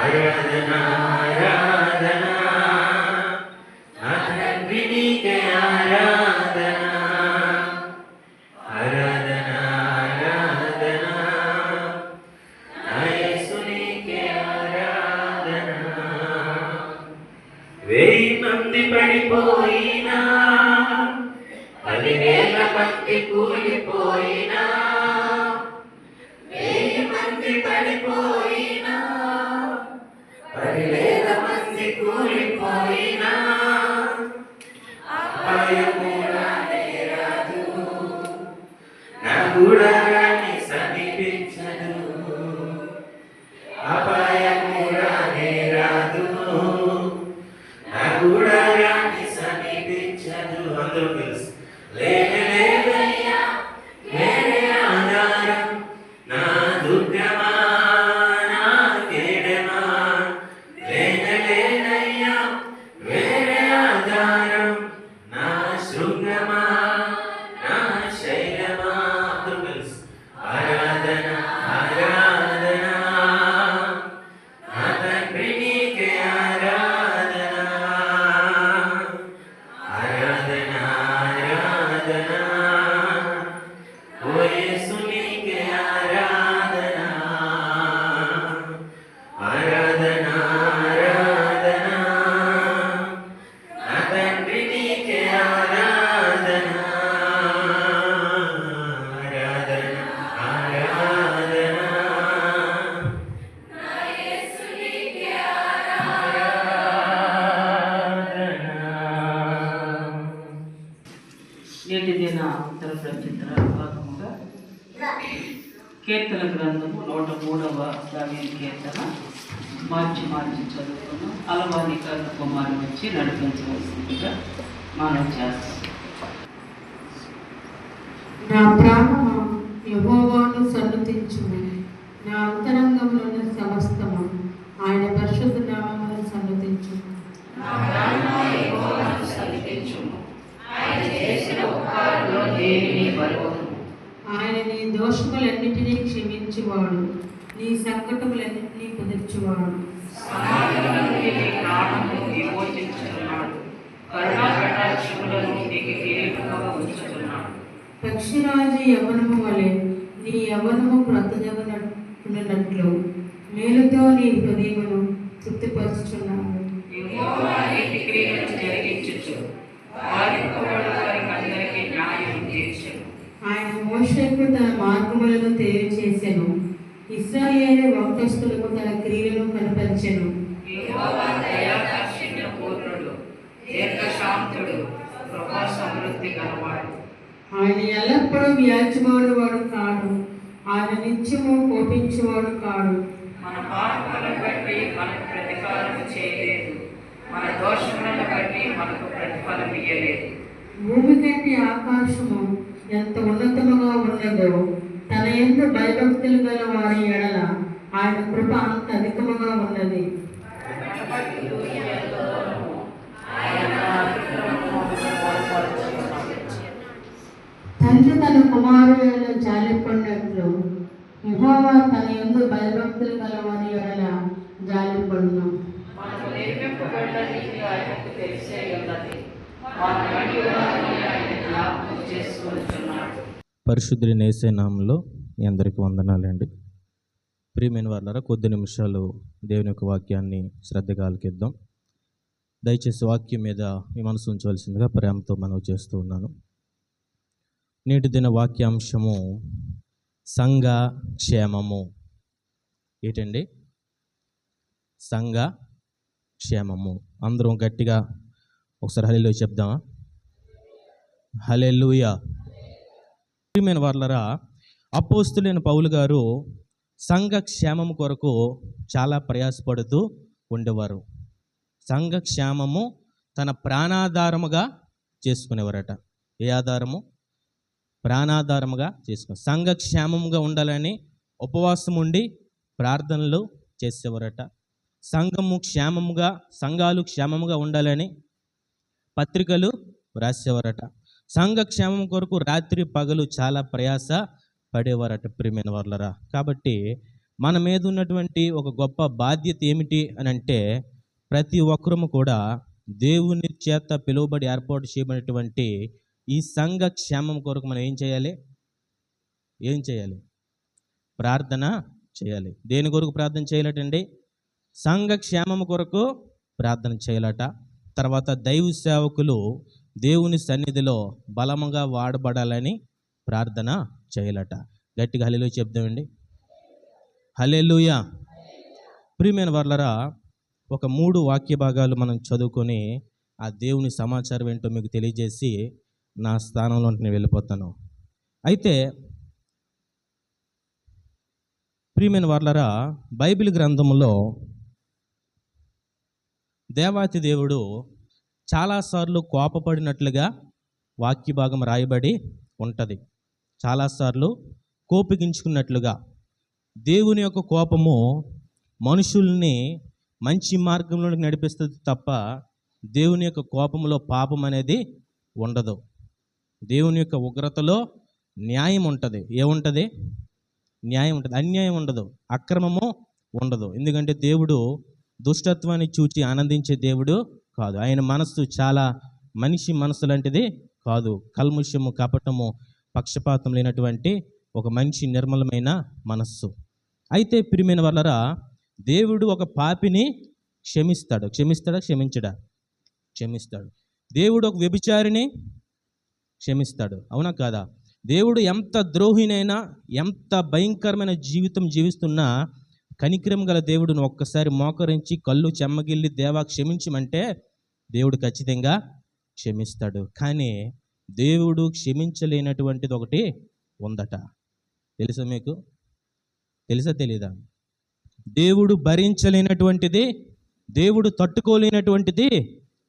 ఆరాధనా ఆరాధనా నా తండ్రి నీకే ఆరాధనా ఆరాధనా ఆరాధనా నా యేసు నీకే ఆరాధనా 1000 మంది పడిపోయినా 10,000 మంది కూలిపోయినా 1000 మంది పడిపోయినా 10,000 మంది కూలిపోయినా అపాయము రానే రాదు నా గుడారాన్ని సమీపించదు అపాయము రానే రాదు నా గుడారాన్ని సమీపించదు అందరూ తెలుసు లేదయ్యా వేరే ఆధారం నా దుర్గమా నా కేడమా లేదయ్యా వేరే ఆధారం నా శృంగమా నా శైలమా అందరూ తెలుసు ఆరాధన ఆరాధన నా తండ్రి నీకే ఆరాధన ఆరాధన ఆరాధన ఓ యేసు నీకే ఆరాధన ఆరాధన ఆరాధన నా తండ్రి నీకే ఆరాధన ఆరాధన ఆరాధన నా యేసు నీకే ఆరాధన. నేటి దిన ఉత్తర ప్రచిత్ర భాగముగా కీర్తన గ్రంథము 103వ దావీదు కీర్తన మార్చి చదువుకున్నాం. అలవారిక కుమారు వచ్చి నడిపించవలసిందిగా మనం చేస్తాం. నా ప్రాణము యెహోవాను సన్నుతించుము, నా అంతరంగంలోని సమస్తము ఆయన పరిశుద్ధ నామమును సన్నుతించుము. నా ప్రాణమా యెహోవాను సన్నుతించుము, ఆయన చేసిన ఉపకారములో దేనిని మరువను. ఆయన నీ దోషములన్నిటినీ క్షమించువాడు, నీ సంకటములన్నిటినీ కుదుర్చువాడు. సమాజం నుండి నీ ప్రాణము విమోచించుచున్నాడు, కరుణా కటాక్షములను నీకు కిరీటముగా ఉంచుచున్నాడు. పక్షిరాజు యవ్వనము వలె నీ యవ్వనము క్రొత్తదగునట్లు మేలుతో నీ హృదయమును తృప్తిపరుచుచున్నాడు. యెహోవా నీతి క్రియలను జరిగించుచు బాధింపబడు వారికి అందరికీ న్యాయం తీర్చును. ఆయన మోషేకు తన మార్గములను తెలియచేసెను, ఇశ్రాయేలు వంశస్థులకు తన క్రియలను కనపరిచెను. యెహోవా దయాదాక్షిణ్య పూర్ణుడు, దీర్ఘశాంతుడు, కృపా సమృద్ధి గలవాడు. ఆయన ఎల్లప్పుడూ వ్యాజ్యమాడువాడు కాడు, ఆయన నిత్యము కోపించేవాడు కాడు. మన పాపములను బట్టి మనకు ప్రతిఫలం చేయలేదు, మన దోషములను బట్టి మనకు ప్రతిఫలం ఇయ్యలేదు. భూమి కంటే ఆకాశము ఎంత ఉన్నతముగా ఉన్నదో, తన యందు భయభక్తులు గల వారి ఎడల ఆయన కృప అంత అధికముగా ఉన్నది. తండ్రి తన కుమారులను జాలిపడినట్లు యెహోవా తన యందు భయభక్తులు గల వారి ఎడల జాలిపడును. మనకు నిర్మింపబడిన నీతి ఆయనకు తెలిసే ఉన్నది, మన వంటి వారిని ఆయన జ్ఞాపకం చేసుకుంటున్నాడు. పరిశుద్ధుని యేసే నామములో మీ అందరికీ వందనాలండి. ప్రియమైన వారులారా, కొద్ది నిమిషాలు దేవుని యొక్క వాక్యాన్ని శ్రద్ధగా ఆలకిద్దాం. దయచేసి వాక్యం మీద మీ మనసు ఉంచవలసిందిగా ప్రేమతో మనవి చేస్తూ ఉన్నాను. నేటి దిన వాక్యాంశము సంఘ క్షేమము. ఏంటండి? సంఘ క్షేమము. అందరం గట్టిగా ఒకసారి హల్లెలూయా చెప్దామా? హల్లెలూయా. ప్రియమైన వారులారా, అపోస్తులైన పౌలు గారు సంఘ క్షేమము కొరకు చాలా ప్రయాసపడుతూ ఉండేవారు. సంఘ క్షేమము తన ప్రాణాధారముగా చేసుకునేవారట. ఏ ఆధారము? ప్రాణాధారముగా చేసుకుని సంఘ క్షేమముగా ఉండాలని ఉపవాసం ఉండి ప్రార్థనలు చేసేవారట. సంఘాలు క్షేమముగా ఉండాలని పత్రికలు రాసేవారట. సంఘ క్షేమం కొరకు రాత్రి పగలు చాలా ప్రయాస పడేవారట ప్రియమైన వారులారా. కాబట్టి మన మీద ఉన్నటువంటి ఒక గొప్ప బాధ్యత ఏమిటి అని అంటే, ప్రతి ఒక్కరము కూడా దేవుని చేత పిలువబడి ఏర్పాటు చేయబడినటువంటి ఈ సంఘ క్షేమం కొరకు మనం ఏం చేయాలి? ఏం చేయాలి? ప్రార్థన చేయాలి. దేని కొరకు ప్రార్థన చేయాలటండి? సంఘ క్షేమం కొరకు ప్రార్థన చేయాలట. తర్వాత దైవ సేవకులు దేవుని సన్నిధిలో బలముగా వాడబడాలని ప్రార్థన చేయాలట. గట్టిగా హల్లెలూయా చెప్దామండి. హల్లెలూయా. ప్రియమైన వర్లరా, ఒక 3 వాక్య భాగాలు మనం చదువుకొని ఆ దేవుని సమాచారం ఏంటో మీకు తెలియజేసి నా స్థానంలో నేను వెళ్ళిపోతాను. అయితే ప్రియమైన వర్లరా, బైబిల్ గ్రంథంలో దేవాతి దేవుడు చాలాసార్లు కోపపడినట్లుగా వాక్య భాగం రాయబడి ఉంటుంది. చాలాసార్లు కోపగించుకున్నట్లుగా. దేవుని యొక్క కోపము మనుషుల్ని మంచి మార్గంలోకి నడిపిస్తుంది తప్ప దేవుని యొక్క కోపంలో పాపం అనేది ఉండదు. దేవుని యొక్క ఉగ్రతలో న్యాయం ఉంటుంది. ఏముంటుంది? న్యాయం ఉంటుంది. అన్యాయం ఉండదు, అక్రమము ఉండదు. ఎందుకంటే దేవుడు దుష్టత్వాన్ని చూచి ఆనందించే దేవుడు కాదు. ఆయన మనస్సు చాలా మనిషి మనస్సు లాంటిది కాదు. కల్ముషము, కపటము, పక్షపాతం లేనటువంటి ఒక మంచి నిర్మలమైన మనస్సు. అయితే ప్రియమైన వాళ్ళరా, దేవుడు ఒక పాపిని క్షమిస్తాడు. క్షమిస్తాడా? క్షమించడా? క్షమిస్తాడు. దేవుడు ఒక వ్యభిచారిని క్షమిస్తాడు. అవునా కాదా? దేవుడు ఎంత ద్రోహినైనా, ఎంత భయంకరమైన జీవితం జీవిస్తున్నా కనికరం గల దేవుడును ఒక్కసారి మోకరించి కళ్ళు చెమ్మగిల్లి దేవా క్షమించమంటే దేవుడు ఖచ్చితంగా క్షమిస్తాడు. కానీ దేవుడు క్షమించలేనటువంటిది ఒకటి ఉందట. తెలుసా మీకు? తెలుసా తెలీదా? దేవుడు భరించలేనటువంటిది, దేవుడు తట్టుకోలేనటువంటిది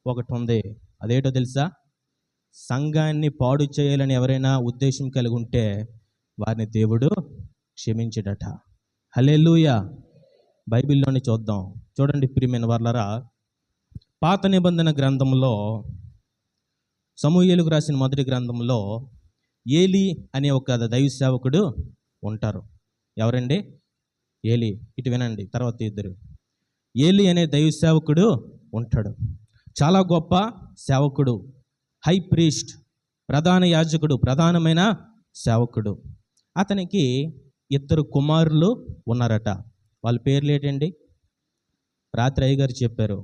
ఒకటి ఉంది. అదేటో తెలుసా? సంఘాన్ని పాడు చేయాలని ఎవరైనా ఉద్దేశం కలిగి ఉంటే వారిని దేవుడు క్షమించడట. హల్లెలూయా. బైబిల్లోని చూద్దాం. చూడండి ప్రియమైన వాళ్ళరా, పాత నిబంధన గ్రంథంలో, సమూయేలుకు రాసిన మొదటి గ్రంథంలో ఏలీ అనే ఒక దైవ సేవకుడు ఉంటారు. ఎవరండి? ఏలీ. ఇటు వినండి, తర్వాత ఇద్దరు. ఏలీ అనే దైవ సేవకుడు ఉంటాడు. చాలా గొప్ప సేవకుడు, హై ప్రీస్ట్, ప్రధాన యాజకుడు, ప్రధానమైన సేవకుడు. అతనికి 2 కుమారులు ఉన్నారట. వాళ్ళ పేర్లు ఏంటండి? రాత్రి అయ్యగారు చెప్పారు.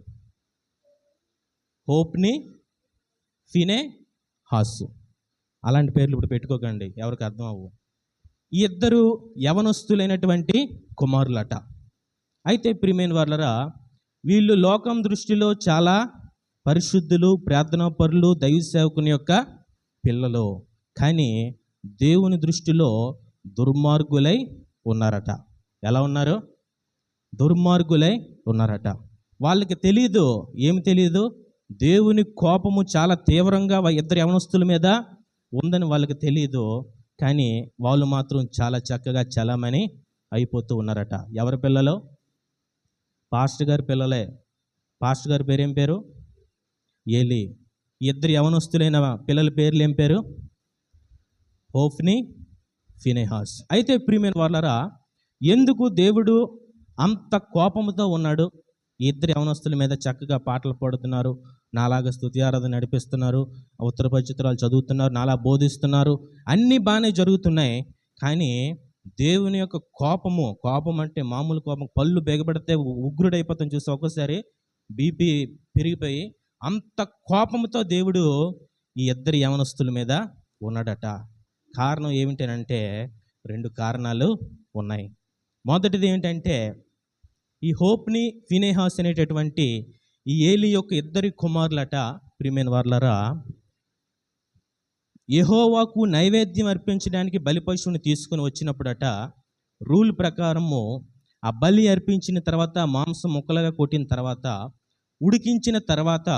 హోప్ని, ఫినే, హాసు. అలాంటి పేర్లు ఇప్పుడు పెట్టుకోకండి, ఎవరికి అర్థం అవ్వు. ఈ 2 యవనస్తులైనటువంటి కుమారులట. అయితే ప్రియమైన వాళ్ళరా, వీళ్ళు లోకం దృష్టిలో చాలా పరిశుద్ధులు, ప్రార్థనాపరులు, దైవ సేవకుని యొక్క పిల్లలు. కానీ దేవుని దృష్టిలో దుర్మార్గులై ఉన్నారట. ఎలా ఉన్నారు? దుర్మార్గులై ఉన్నారట. వాళ్ళకి తెలీదు. ఏమి తెలీదు? దేవుని కోపము చాలా తీవ్రంగా 2 యవనస్తుల మీద ఉందని వాళ్ళకి తెలీదు. కానీ వాళ్ళు మాత్రం చాలా చక్కగా చలామణి అయిపోతూ ఉన్నారట. ఎవరి పిల్లలు? పాస్టర్ గారి పిల్లలే. పాస్టర్ గారి పేరు ఏం పేరు? ఏలీ. 2 యవనస్తులైన పిల్లల పేర్లు ఏం పేరు? Hophni, Phinehas. అయితే ప్రియమైన వాళ్ళరా, ఎందుకు దేవుడు అంత కోపంతో ఉన్నాడు? 2 యవనస్తుల మీద చక్కగా పాటలు పాడుతున్నారు, నాలాగా స్తుతి ఆరాధన నడిపిస్తున్నారు, ఉత్తర పరిచిత్రాలు చదువుతున్నారు, నాలా బోధిస్తున్నారు, అన్నీ బాగానే జరుగుతున్నాయి. కానీ దేవుని యొక్క కోపం అంటే మామూలు కోపం, పళ్ళు బెగబడితే ఉగ్రుడైపోతాం చూసి ఒక్కోసారి బీపీ పెరిగిపోయి, అంత కోపంతో దేవుడు ఈ 2 యవనస్తుల మీద ఉన్నాడట. కారణం ఏమిటంటే 2 కారణాలు ఉన్నాయి. మొదటిది ఏంటంటే, ఈ హోప్ని, ఫినెహాస్ అనేటటువంటి ఈ ఏలీ యొక్క 2 కుమారులట. ప్రియమైన వాళ్ళరా, యెహోవాకు నైవేద్యం అర్పించడానికి బలి పశువుని తీసుకుని వచ్చినప్పుడట, రూల్ ప్రకారము ఆ బలి అర్పించిన తర్వాత, మాంసం ముక్కలుగా కొట్టిన తర్వాత, ఉడికించిన తర్వాత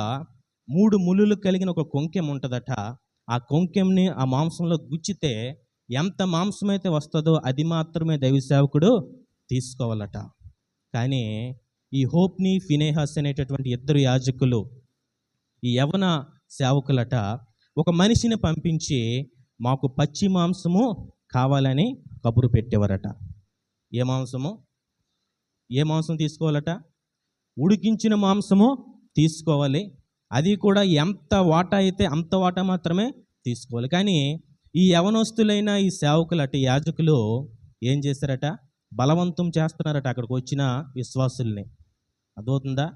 3 ములులు కలిగిన ఒక కొంకెం ఉంటుందట. ఆ కొంకెంని ఆ మాంసంలో గుచ్చితే ఎంత మాంసం అయితే వస్తుందో అది మాత్రమే దైవ సేవకుడు తీసుకోవాలట. కానీ ఈ హోప్ని, ఫినెహాస్ అనేటటువంటి 2 యాజకులు, ఈ యవన సేవకులట, ఒక మనిషిని పంపించి మాకు పచ్చి మాంసము కావాలని కబురు పెట్టేవారట. ఏ మాంసము? ఏ మాంసం తీసుకోవాలట? ఉడికించిన మాంసము తీసుకోవాలి. అది కూడా ఎంత వాటా అయితే అంత వాటా మాత్రమే తీసుకోవాలి. కానీ ఈ యవనస్తులైన ఈ సేవకులట, ఈ యాజకులు ఏం చేశారట? బలవంతం చేస్తున్నారట అక్కడికి వచ్చిన విశ్వాసుల్ని. అర్థమవుతుందా?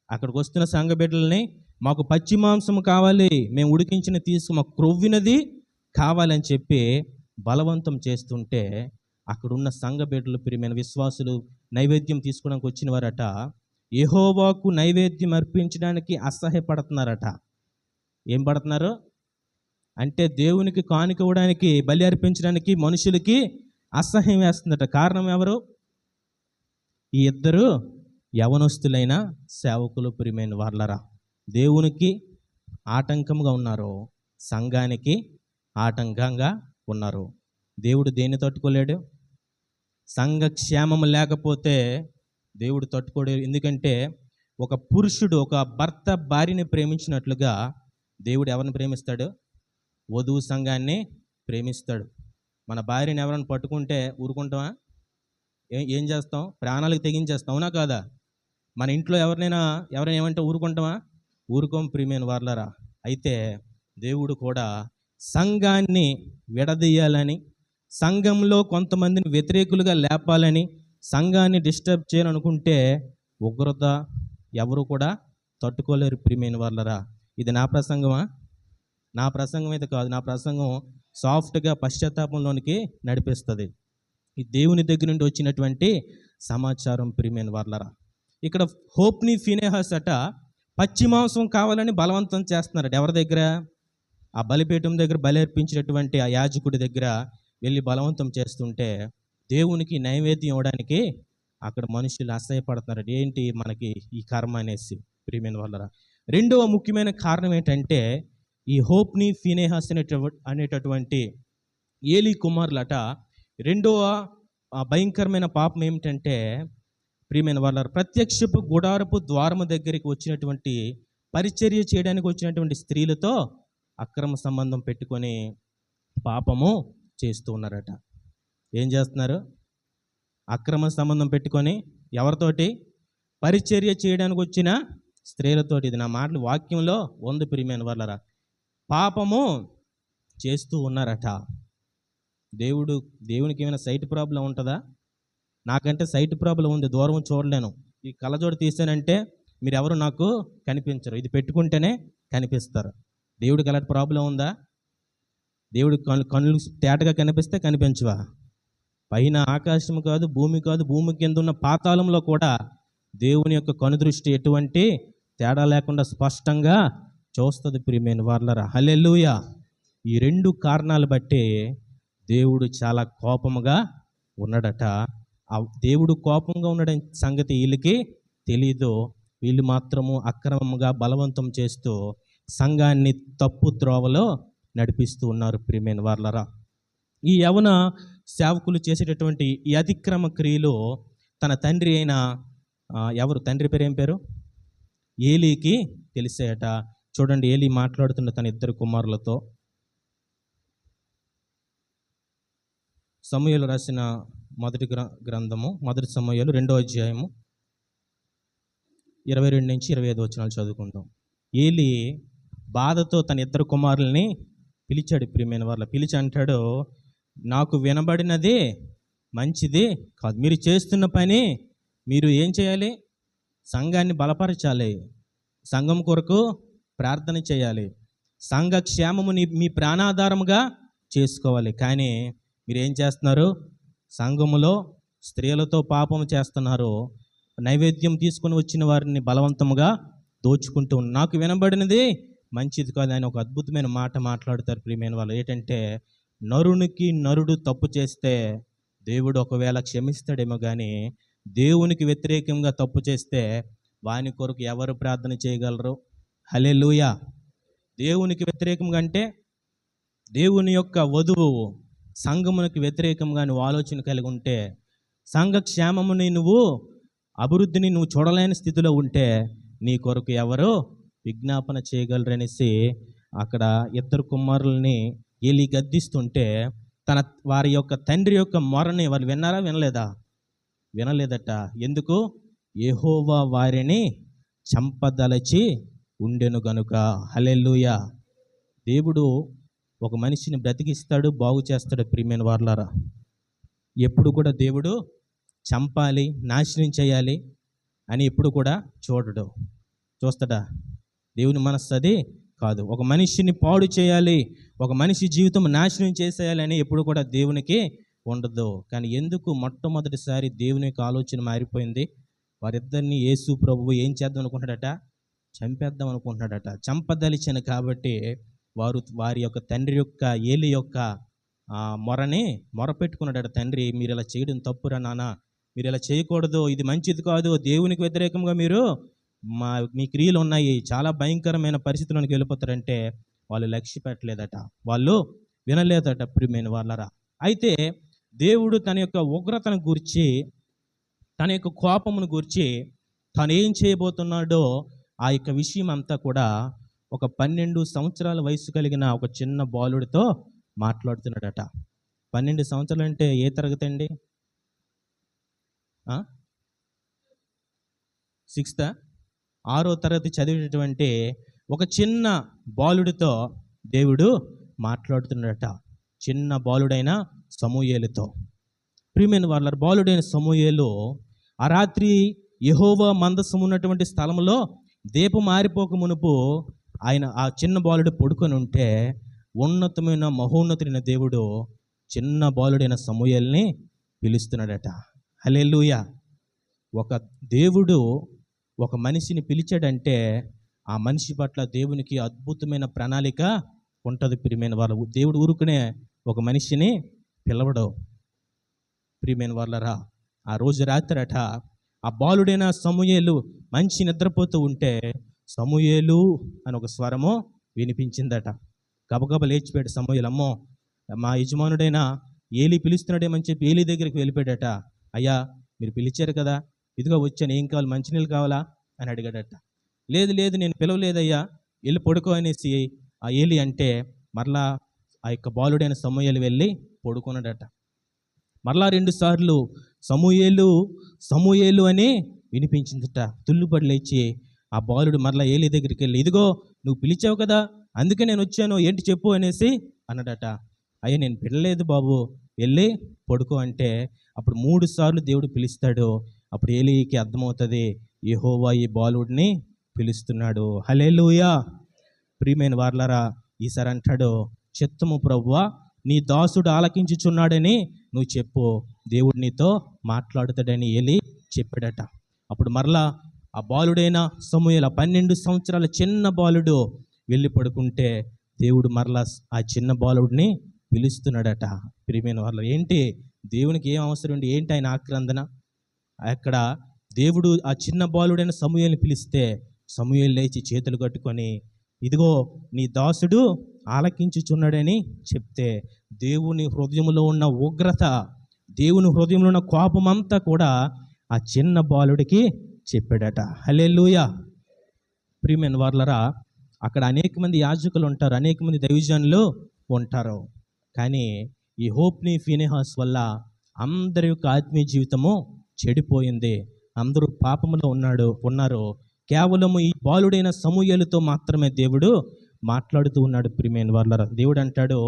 అక్కడికి వస్తున్న సంఘ బిడ్డల్ని, మాకు పచ్చి మాంసం కావాలి, మేము ఉడికించిన మాకు క్రొవ్వినది కావాలని చెప్పి బలవంతం చేస్తుంటే అక్కడున్న సంఘ బిడ్డలు, ప్రియమైన విశ్వాసులు నైవేద్యం తీసుకోవడానికి వచ్చిన వారట యెహోవాకు నైవేద్యం అర్పించడానికి అసహ్యపడుతున్నారట. ఏం పడుతున్నారు అంటే దేవునికి కానుక ఇవ్వడానికి, బలి అర్పించడానికి మనుషులకి అసహ్యం వేస్తుందట. కారణం ఎవరు? ఈ ఇద్దరు యవనస్తులైన సేవకులు, ప్రియమైన వాళ్ళరా. దేవునికి ఆటంకంగా ఉన్నారు, సంఘానికి ఆటంకంగా ఉన్నారు. దేవుడు దేన్ని తట్టుకోలేడు? సంఘ క్షేమం లేకపోతే దేవుడు తట్టుకోడు. ఎందుకంటే ఒక పురుషుడు, ఒక భర్త భార్యని ప్రేమించినట్లుగా దేవుడు ఎవరిని ప్రేమిస్తాడు? వధువు సంఘాన్ని ప్రేమిస్తాడు. మన భార్యని ఎవరైనా పట్టుకుంటే ఊరుకుంటామా? ఏం చేస్తాం? ప్రాణాలకు తెగించేస్తాం, అవునా కాదా? మన ఇంట్లో ఎవరైనా ఏమంటే ఊరుకుంటామా? ఊరుకోం, ప్రియమైన వాళ్ళరా. అయితే దేవుడు కూడా సంఘాన్ని విడదీయాలని, సంఘంలో కొంతమందిని వ్యతిరేకులుగా లేపాలని, సంఘాన్ని డిస్టర్బ్ చేయాలనుకుంటే ఉగ్రత ఎవరు కూడా తట్టుకోలేరు, ప్రియమైన వాళ్ళరా. ఇది నా ప్రసంగమా? నా ప్రసంగం అయితే కాదు. నా ప్రసంగం సాఫ్ట్గా పశ్చాత్తాపంలోనికి నడిపిస్తుంది. ఈ దేవుని దగ్గర నుండి వచ్చినటువంటి సమాచారం, ప్రియమైన వాళ్ళరా. ఇక్కడ హోప్ని ఫినెహాస్ అట పచ్చి మాంసం కావాలని బలవంతం చేస్తున్నారట. ఎవరి దగ్గర? ఆ బలిపీఠం దగ్గర బలి అర్పించినటువంటి ఆ యాజకుడి దగ్గర వెళ్ళి బలవంతం చేస్తుంటే దేవునికి నైవేద్యం ఇవ్వడానికి అక్కడ మనుషులు అసహ్యపడుతున్నారు. ఏంటి మనకి ఈ కర్మ అనేసి, ప్రియమైన వాళ్ళరా. రెండవ ముఖ్యమైన కారణం ఏంటంటే ఈ హోప్ని ఫినెహాస్ అనేటటువంటి ఏలీ కుమారులట రెండవ భయంకరమైన పాపం ఏమిటంటే, ప్రియమైన వాళ్ళ ప్రత్యక్షపు గుడారపు ద్వారము దగ్గరికి వచ్చినటువంటి, పరిచర్య చేయడానికి వచ్చినటువంటి స్త్రీలతో అక్రమ సంబంధం పెట్టుకొని పాపము చేస్తూ ఉన్నారట. ఏం చేస్తున్నారు? అక్రమ సంబంధం పెట్టుకొని ఎవరితోటి? పరిచర్య చేయడానికి వచ్చిన స్త్రీలతోటి. ఇది నా మాటలు వాక్యంలో ఉంది, ప్రియమైన వాళ్ళరా. పాపము చేస్తూ ఉన్నారట. దేవునికి ఏమైనా సైట్ ప్రాబ్లం ఉంటుందా? నాకంటే సైట్ ప్రాబ్లం ఉంది, దూరం చూడలేను. ఈ కళ్ళజోడు తీసానంటే మీరు ఎవరు నాకు కనిపించరు, ఇది పెట్టుకుంటేనే కనిపిస్తారు. దేవుడికి అలాంటి ప్రాబ్లం ఉందా? దేవుడికి కళ్ళు తేటగా కనిపిస్తే కనిపించవా? పైన ఆకాశం కాదు, భూమి కాదు, భూమి కింద ఉన్న పాతాళంలో కూడా దేవుని యొక్క కనుదృష్టి ఎటువంటి తేడా లేకుండా స్పష్టంగా చూస్తుంది, ప్రియమైన వాళ్ళరా. హల్లెలూయా. ఈ రెండు కారణాలు బట్టి దేవుడు చాలా కోపముగా ఉన్నాడట. ఆ దేవుడు కోపంగా ఉన్నాడని సంగతి వీళ్ళకి తెలీదు. వీళ్ళు మాత్రము అక్రమంగా బలవంతం చేస్తూ సంఘాన్ని తప్పు త్రోవలో నడిపిస్తూ ఉన్నారు, ప్రియమైన వాళ్ళరా. ఈ యవన సేవకులు చేసేటటువంటి ఈ అతిక్రమ క్రియలు తన తండ్రి అయిన ఎవరు? తండ్రి పేరు ఏం పేరు? ఏలీకి తెలిసాయట. చూడండి, ఏలీ మాట్లాడుతున్న తన ఇద్దరు కుమారులతో. సమూయేలు రాసిన మొదటి గ్రంథము, మొదటి సమూయేలు 2వ అధ్యాయము 22 నుంచి 25 వచనాలు చదువుకుందాం. ఏలీ బాధతో తన ఇద్దరు కుమారుల్ని పిలిచాడు, ప్రియమైన వాళ్ళ. పిలిచి అంటాడు, నాకు వినబడినది మంచిది కాదు. మీరు చేస్తున్న పని, మీరు ఏం చేయాలి? సంఘాన్ని బలపరచాలి, సంఘం కొరకు ప్రార్థన చేయాలి, సంఘ క్షేమముని మీ ప్రాణాధారముగా చేసుకోవాలి. కానీ మీరు ఏం చేస్తున్నారు? సంఘములో స్త్రీలతో పాపం చేస్తున్నారు, నైవేద్యం తీసుకొని వచ్చిన వారిని బలవంతముగా దోచుకుంటూ. నాకు వినబడినది మంచిది కాదు అని ఒక అద్భుతమైన మాట మాట్లాడతారు, ప్రియమైన వాళ్ళు. ఏంటంటే, నరునికి నరుడు తప్పు చేస్తే దేవుడు ఒకవేళ క్షమిస్తాడేమో, కానీ దేవునికి వ్యతిరేకంగా తప్పు చేస్తే వాని కొరకు ఎవరు ప్రార్థన చేయగలరు? హల్లెలూయా. దేవునికి వ్యతిరేకంగా అంటే దేవుని యొక్క వధువు సంఘమునికి వ్యతిరేకంగా నువ్వు ఆలోచన కలిగి ఉంటే, సంఘ క్షేమముని అభివృద్ధిని నువ్వు చూడలేని స్థితిలో ఉంటే నీ కొరకు ఎవరు విజ్ఞాపన చేయగలరనేసి అక్కడ ఇద్దరు కుమారుల్ని ఏలీ గద్దిస్తుంటే వారి యొక్క తండ్రి యొక్క మొరని వాళ్ళు విన్నారా? వినలేదా? వినలేదట. ఎందుకు? యెహోవా వారిని చంపదలచి ఉండెను గనుక. హల్లెలూయా. దేవుడు ఒక మనిషిని బ్రతికిస్తాడు, బాగు చేస్తాడు. ప్రియమైన వారలారా, ఎప్పుడు కూడా దేవుడు చంపాలి, నాశనం చేయాలి అని ఎప్పుడు కూడా చూడడు. చూస్తాడా? దేవుని మనస్సు అది కాదు. ఒక మనిషిని పాడు చేయాలి, ఒక మనిషి జీవితం నాశనం చేసేయాలి అని ఎప్పుడు కూడా దేవునికి ఉండదు. కానీ ఎందుకు మొట్టమొదటిసారి దేవుని యొక్క ఆలోచన మారిపోయింది? వారిద్దరిని యేసు ప్రభువు ఏం చేద్దాం అనుకుంటున్నాడట? చంపేద్దాం అనుకుంటున్నాడట. చంపదలిచాను కాబట్టి వారి యొక్క తండ్రి యొక్క ఏలి యొక్క మొరపెట్టుకున్నాడట. తండ్రి, మీరు ఇలా చేయడం తప్పురా నాన్న, మీరు ఇలా చేయకూడదు, ఇది మంచిది కాదు, దేవునికి వ్యతిరేకంగా మీ క్రియలు ఉన్నాయి, చాలా భయంకరమైన పరిస్థితుల్లోకి వెళ్ళిపోతారంటే వాళ్ళు లక్ష్య పెట్టలేదట, వాళ్ళు వినలేదట. ప్రియమైన వాళ్ళరా, అయితే దేవుడు తన యొక్క ఉగ్రతను గూర్చి, తన యొక్క కోపమును గూర్చి, తను ఏం చేయబోతున్నాడో ఆ యొక్క విషయం అంతా కూడా ఒక 12 సంవత్సరాల వయసు కలిగిన ఒక చిన్న బాలుడితో మాట్లాడుతున్నాడట. 12 సంవత్సరాలు అంటే ఏ తరగతి అండి? 6th, 6వ తరగతి చదివేటటువంటి ఒక చిన్న బాలుడితో దేవుడు మాట్లాడుతున్నాడట. చిన్న బాలుడైన సమూయేలుతో. ప్రియమైన వాళ్ళ, బాలుడైన సమూయేలు ఆ రాత్రి యెహోవా మందసం ఉన్నటువంటి స్థలంలో దీపం ఆరిపోక మునుపు ఆ చిన్న బాలుడు పడుకొని ఉంటే, ఉన్నతమైన మహోన్నతుడైన దేవుడు చిన్న బాలుడైన సమూయేలుని పిలుస్తున్నాడట. హల్లెలూయా. ఒక దేవుడు ఒక మనిషిని పిలిచాడంటే ఆ మనిషి పట్ల దేవునికి అద్భుతమైన ప్రణాళిక ఉంటుంది. ప్రియమైన వాళ్ళు, దేవుడు ఊరుకునే ఒక మనిషిని పిలవడం. ప్రియమైన వాళ్ళరా, ఆ రోజు రాత్రట ఆ బాలుడైన సమూయేలు మంచి నిద్రపోతూ ఉంటే సమూయేలు అని ఒక స్వరము వినిపించిందట. గబగబ లేచిపోయాడు సమూయేలు. అమ్మో, మా యజమానుడైన ఏలి పిలుస్తున్నాడేమని చెప్పి ఏలి దగ్గరికి వెళ్ళిపోయాడట. అయ్యా, మీరు పిలిచారు కదా, ఇదిగో వచ్చాను, ఏం కావాలి, మంచినీళ్ళు కావాలా అని అడిగాడట. లేదు లేదు, నేను పిలవలేదయ్యా, వెళ్ళి పడుకో అనేసి ఆ ఏలి అంటే మరలా ఆ యొక్క బాలుడైన సమూయేలు వెళ్ళి పడుకున్నాడట. మరలా 2 సార్లు సమూయేలు సమూయేలు అని వినిపించిందట. తుల్లుపడి లేచి ఆ బాలుడు మరలా ఏలి దగ్గరికి వెళ్ళి, ఇదిగో నువ్వు పిలిచావు కదా, అందుకే నేను వచ్చాను, ఏంటి చెప్పు అనేసి అన్నాడట. అయ్యా, నేను పిలలేదు బాబు, వెళ్ళి పడుకో అంటే అప్పుడు 3 సార్లు దేవుడు పిలుస్తాడు. అప్పుడు ఏలీకి అర్థమవుతుంది, యెహోవా ఈ బాలుడిని పిలుస్తున్నాడు. హల్లెలూయా. ప్రియమైన వారలారా, ఈసారి అంటాడు, చిత్తము ప్రభువా, నీ దాసుడు ఆలకించుచున్నాడని నువ్వు చెప్పు, దేవుడు నీతో మాట్లాడుతాడని ఏలి చెప్పాడట. అప్పుడు మరలా ఆ బాలుడైన సమూయేలు, 12 సంవత్సరాల చిన్న బాలుడు వెళ్ళి పడుకుంటే దేవుడు మరలా ఆ చిన్న బాలుడిని పిలుస్తున్నాడట. ప్రియమైన వాళ్ళు, ఏంటి దేవునికి ఏం అవసరం ఉండి ఏంటి ఆయన ఆక్రందన? అక్కడ దేవుడు ఆ చిన్న బాలుడైన సమూయేలుని పిలిస్తే సమూయేలు లేచి చేతులు కట్టుకొని, ఇదిగో నీ దాసుడు ఆలకించుచున్నాడని చెప్తే దేవుని హృదయంలో ఉన్న ఉగ్రత, దేవుని హృదయంలో ఉన్న కోపమంతా కూడా ఆ చిన్న బాలుడికి చెప్పాడట. హల్లెలూయా. ప్రియమైన వారలారా, అక్కడ అనేక మంది యాజకులు ఉంటారు, అనేక మంది దైవజనులు ఉంటారు. కానీ ఈ హోప్ని ఫీనెహాస్ వల్ల అందరి యొక్క ఆత్మీయ జీవితము చెడిపోయింది. అందరూ పాపములో ఉన్నారు. కేవలము ఈ బాలుడైన సమూయేలుతో మాత్రమే దేవుడు మాట్లాడుతూ ఉన్నాడు. ప్రియమైన వారలారా, దేవుడు అంటాడు,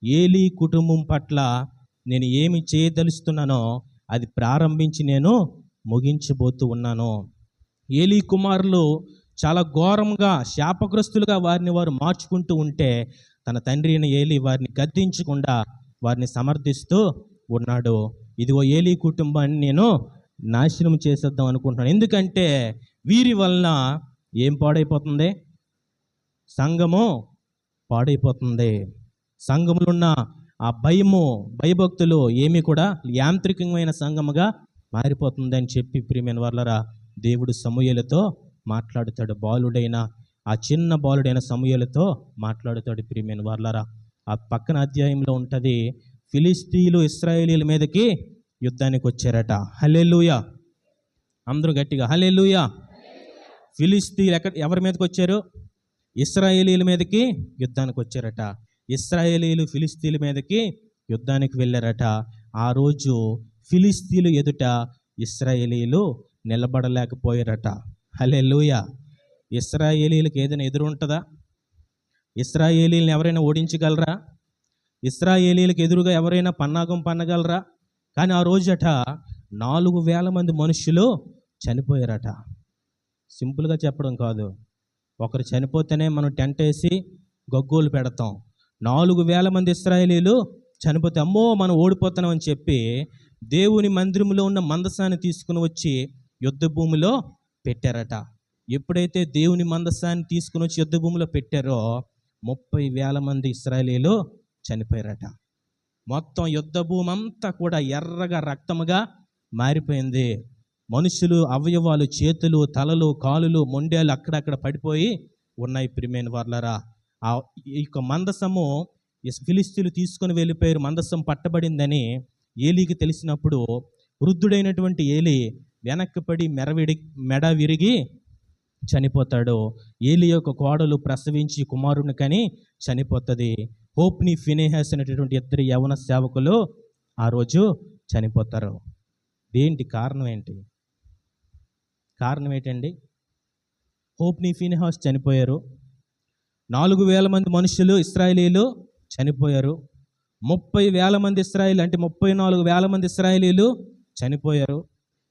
ఏలీ కుటుంబం పట్ల నేను ఏమి చేయదలుస్తున్నానో అది ప్రారంభించి నేను ముగించబోతూ ఉన్నాను. ఏలీ కుమారులు చాలా ఘోరంగా శాపగ్రస్తులుగా వారిని వారు మార్చుకుంటూ ఉంటే తన తండ్రి అయిన ఏలీ వారిని గద్దించకుండా వారిని సమర్థిస్తూ ఉన్నాడు. ఇదిగో ఏలీ కుటుంబాన్ని నేను నాశనం చేసేద్దాం అనుకుంటున్నాను. ఎందుకంటే వీరి వలన ఏం పాడైపోతుంది? సంఘము పాడైపోతుంది. సంఘములో ఉన్న ఆ భయభక్తులు ఏమీ కూడా యాంత్రికమైన సంఘముగా మారిపోతుంది అని చెప్పి ప్రియమైన వారలారా, దేవుడు సమూయేలుతో మాట్లాడుతాడు. ఆ చిన్న బాలుడైన సమూయేలుతో మాట్లాడుతాడు. ప్రియమైన వారలారా, ఆ పక్కన అధ్యాయంలో ఉంటుంది, ఫిలిస్తీయులు ఇశ్రాయేలీయుల మీదకి యుద్ధానికి వచ్చారట. హల్లెలూయా. అందరూ గట్టిగా హల్లెలూయా. ఫిలిస్తీయులు ఎవరి మీదకి వచ్చారు? ఇశ్రాయేలీయుల మీదకి యుద్ధానికి వచ్చారట. ఇశ్రాయేలీయులు ఫిలిస్తీయుల మీదకి యుద్ధానికి వెళ్ళారట. ఆ రోజు ఫిలిస్తీయులు ఎదుట ఇశ్రాయేలీలు నిలబడలేకపోయారట. హల్లెలూయా. ఇశ్రాయేలీలకు ఏదైనా ఎదురు ఉంటుందా? ఇశ్రాయేలీలను ఎవరైనా ఓడించగలరా? ఇశ్రాయేలీలకు ఎదురుగా ఎవరైనా పన్నాగం పన్నగలరా? కానీ ఆ రోజట 4,000 మంది మనుషులు చనిపోయారట. సింపుల్గా చెప్పడం కాదు, ఒకరు చనిపోతేనే మనం టెంట్ వేసి గగ్గోలు పెడతాం. 4,000 మంది ఇశ్రాయేలీలు చనిపోతే అమ్మో మనం ఓడిపోతున్నాం అని చెప్పి దేవుని మందిరంలో ఉన్న మందసాన్ని తీసుకుని వచ్చి యుద్ధ భూమిలో పెట్టారట. ఎప్పుడైతే దేవుని మందసాన్ని తీసుకుని వచ్చి యుద్ధ భూమిలో పెట్టారో 30,000 మంది ఇశ్రాయేలీలు చనిపోయారట. మొత్తం యుద్ధ భూమి అంతా కూడా ఎర్రగా రక్తముగా మారిపోయింది. మనుషులు అవయవాలు, చేతులు, తలలు, కాలులు, మొండేలు అక్కడక్కడ పడిపోయి ఉన్నాయి. ప్రియమైన వారలారా, ఈ యొక్క మందసము ఫిలిస్తీన్లు తీసుకొని వెళ్ళిపోయారు. మందసం పట్టబడిందని ఏలీకి తెలిసినప్పుడు వృద్ధుడైనటువంటి ఏలీ వెనక్కి పడి మెడ విరిగి చనిపోతాడు. ఏలీ యొక్క కోడలు ప్రసవించి కుమారుని కని చనిపోతుంది. హోప్ని, ఫినెహాస్ అనేటటువంటి ఇద్దరు యవన సేవకులు ఆ రోజు చనిపోతారు. దేంటి కారణం ఏంటి? కారణం ఏంటండి? హోప్ని, ఫినెహాస్ చనిపోయారు. 4,000 మంది మనుషులు ఇశ్రాయేలీలు చనిపోయారు. 30,000 మంది ఇశ్రాయేలు అంటే 34,000 మంది ఇశ్రాయేలీలు చనిపోయారు.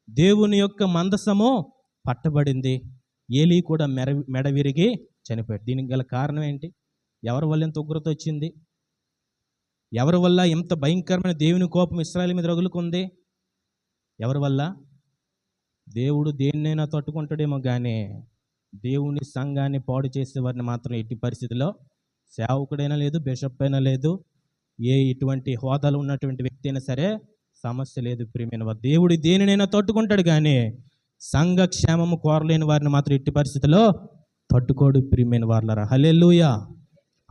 దేవుని యొక్క మందసము పట్టబడింది. ఏలీ కూడా మెడ విరిగి చనిపోయాడు. దీనికి గల కారణం ఏంటి? ఎవరి వల్ల ఎంత ఉగ్రత వచ్చింది? ఎవరి వల్ల ఎంత భయంకరమైన దేవుని కోపం ఇశ్రాయేలు మీద రగులుకుంది? ఎవరి వల్ల? దేవుడు దేన్నైనా తట్టుకుంటాడేమో కానీ దేవుని సంఘాన్ని పాడు చేసేవారిని మాత్రం ఎట్టి పరిస్థితిలో, సేవకుడైనా లేదు, బిషప్ అయినా లేదు, ఇటువంటి హోదాలు ఉన్నటువంటి వ్యక్తి అయినా సరే సమస్య లేదు. ప్రియమైన వారు, దేవుడు దేనినైనా తట్టుకుంటాడు కానీ సంఘ క్షేమము కోరలేని వారిని మాత్రం ఎట్టి పరిస్థితిలో తట్టుకోడు. ప్రియమైన వారలారా, హల్లెలూయా.